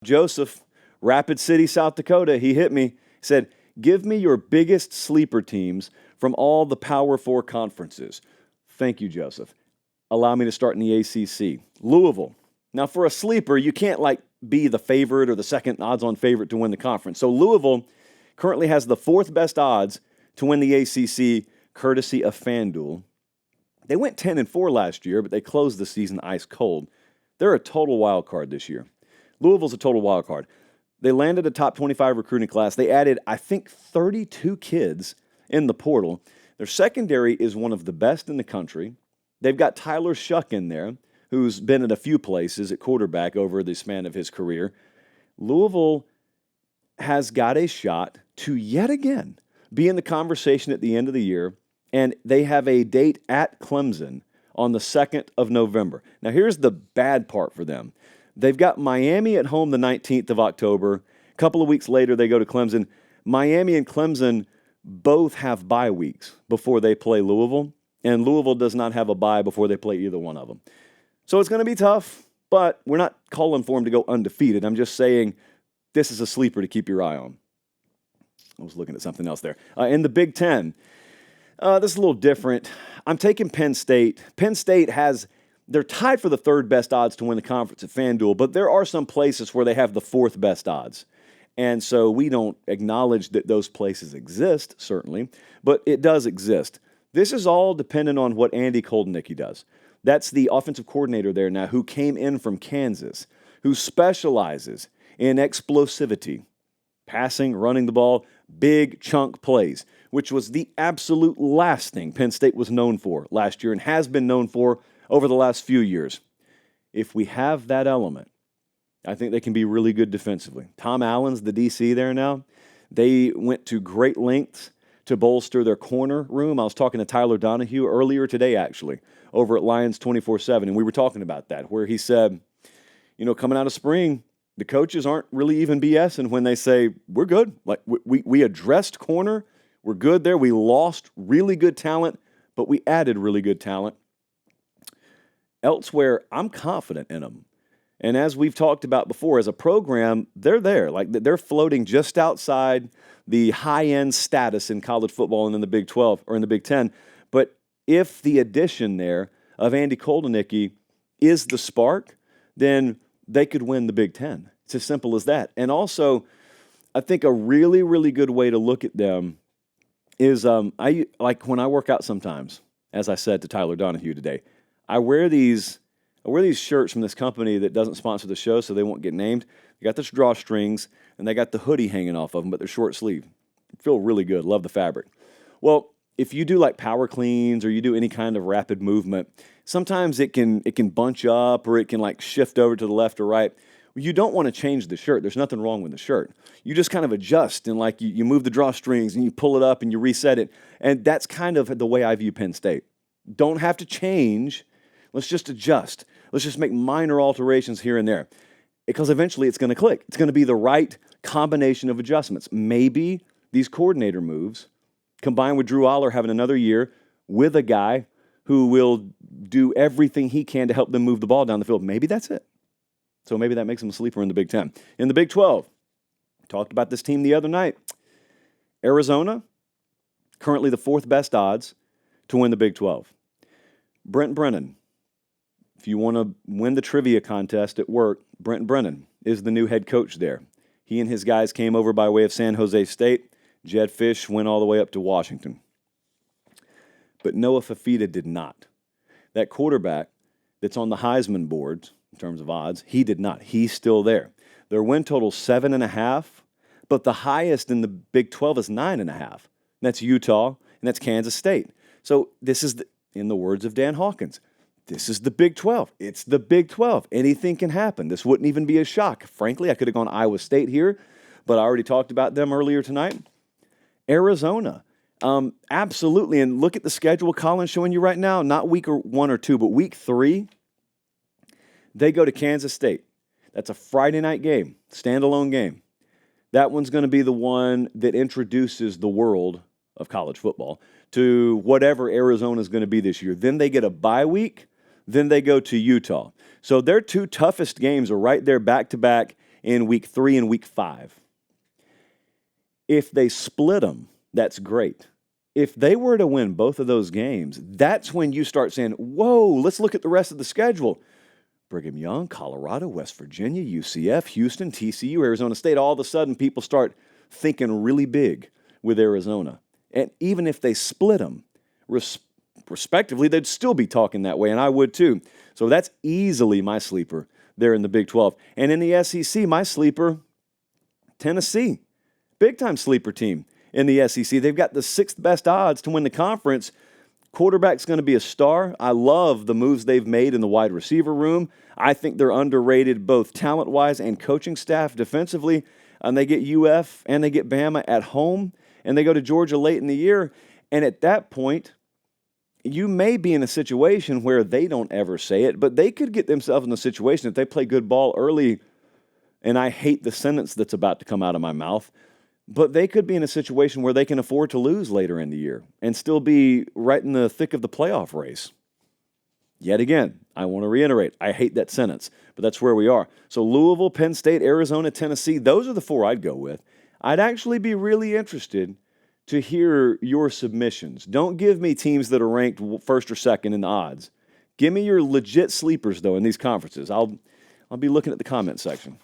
Joseph, Rapid City, South Dakota, he hit me. He said, give me your biggest sleeper teams from all the Power Four conferences. Thank you, Joseph. Allow me to start in the ACC. Louisville. Now, for a sleeper, you can't be the favorite or the second odds-on favorite to win the conference. So Louisville currently has the fourth best odds to win the ACC, courtesy of FanDuel. They went 10-4 last year, but they closed the season ice cold. They're a total wild card this year. Louisville's a total wild card. They landed a top 25 recruiting class. They added, I think, 32 kids in the portal. Their secondary is one of the best in the country. They've got Tyler Shuck in there, who's been at a few places at quarterback over the span of his career. Louisville has got a shot to yet again be in the conversation at the end of the year, and they have a date at Clemson on the 2nd of November. Now, here's the bad part for them. They've got Miami at home the 19th of October. A couple of weeks later, they go to Clemson. Miami and Clemson both have bye weeks before they play Louisville, and Louisville does not have a bye before they play either one of them. So it's going to be tough, but we're not calling for them to go undefeated. I'm just saying this is a sleeper to keep your eye on. I was looking at something else there. In the Big Ten, this is a little different. I'm taking Penn State. Penn State they're tied for the third best odds to win the conference at FanDuel, but there are some places where they have the fourth best odds. And so we don't acknowledge that those places exist, certainly, but it does exist. This is all dependent on what Andy Koldenicki does. That's the offensive coordinator there now who came in from Kansas, who specializes in explosivity, passing, running the ball, big chunk plays, which was the absolute last thing Penn State was known for last year and has been known for over the last few years. If we have that element, I think they can be really good defensively. Tom Allen's the DC there now. They went to great lengths to bolster their corner room. I was talking to Tyler Donahue earlier today, actually, over at Lions 24/7, and we were talking about that, where he said, coming out of spring, the coaches aren't really even BSing when they say, we're good. Like, we addressed corner. We're good there. We lost really good talent, but we added really good talent. Elsewhere, I'm confident in them. And as we've talked about before, as a program, they're there. Like, they're floating just outside the high-end status in college football and in the Big 12 or in the Big 10. But if the addition there of Andy Koldenicki is the spark, then they could win the Big 10. It's as simple as that. And also, I think a really, really good way to look at them is when I work out sometimes, as I said to Tyler Donahue today, I wear these shirts from this company that doesn't sponsor the show, so they won't get named. They got this drawstrings, and they got the hoodie hanging off of them, but they're short sleeve. Feel really good. Love the fabric. Well, if you do like power cleans or you do any kind of rapid movement, sometimes it can bunch up or it can shift over to the left or right. You don't want to change the shirt. There's nothing wrong with the shirt. You just kind of adjust and you move the drawstrings and you pull it up and you reset it. And that's kind of the way I view Penn State. Don't have to change. Let's just adjust. Let's just make minor alterations here and there because eventually it's going to click. It's going to be the right combination of adjustments. Maybe these coordinator moves combined with Drew Aller having another year with a guy who will do everything he can to help them move the ball down the field. Maybe that's it. So maybe that makes them a sleeper in the Big 10. In the Big 12, talked about this team the other night. Arizona, currently the fourth best odds to win the Big 12. Brent Brennan. If you want to win the trivia contest at work, Brent Brennan is the new head coach there. He and his guys came over by way of San Jose State. Jed Fish went all the way up to Washington. But Noah Fafita did not. That quarterback that's on the Heisman boards, in terms of odds, he did not. He's still there. Their win total 7.5, but the highest in the Big 12 is 9.5. That's Utah, and that's Kansas State. So this is, in the words of Dan Hawkins, this is the Big 12. It's the Big 12. Anything can happen. This wouldn't even be a shock. Frankly, I could have gone Iowa State here, but I already talked about them earlier tonight. Arizona, absolutely. And look at the schedule Colin's showing you right now. Not week 1 or 2, but week 3. They go to Kansas State. That's a Friday night game, standalone game. That one's going to be the one that introduces the world of college football to whatever Arizona is going to be this year. Then they get a bye week. Then they go to Utah. So their two toughest games are right there back-to-back in week 3 and week 5. If they split them, that's great. If they were to win both of those games, that's when you start saying, whoa, let's look at the rest of the schedule. Brigham Young, Colorado, West Virginia, UCF, Houston, TCU, Arizona State. All of a sudden, people start thinking really big with Arizona. And even if they split them, respectively, they'd still be talking that way, and I would too. So that's easily my sleeper there in the Big 12. And in the SEC, my sleeper, Tennessee. Big-time sleeper team in the SEC. They've got the 6th best odds to win the conference. Quarterback's going to be a star. I love the moves they've made in the wide receiver room. I think they're underrated both talent-wise and coaching staff defensively. And they get UF and they get Bama at home, and they go to Georgia late in the year. And at that point, you may be in a situation where they don't ever say it, but they could get themselves in a situation if they play good ball early, and I hate the sentence that's about to come out of my mouth, but they could be in a situation where they can afford to lose later in the year and still be right in the thick of the playoff race. Yet again, I want to reiterate, I hate that sentence, but that's where we are. So Louisville, Penn State, Arizona, Tennessee, those are the 4 I'd go with. I'd actually be really interested to hear your submissions. Don't give me teams that are ranked first or second in the odds. Give me your legit sleepers, though, in these conferences. I'll be looking at the comment section.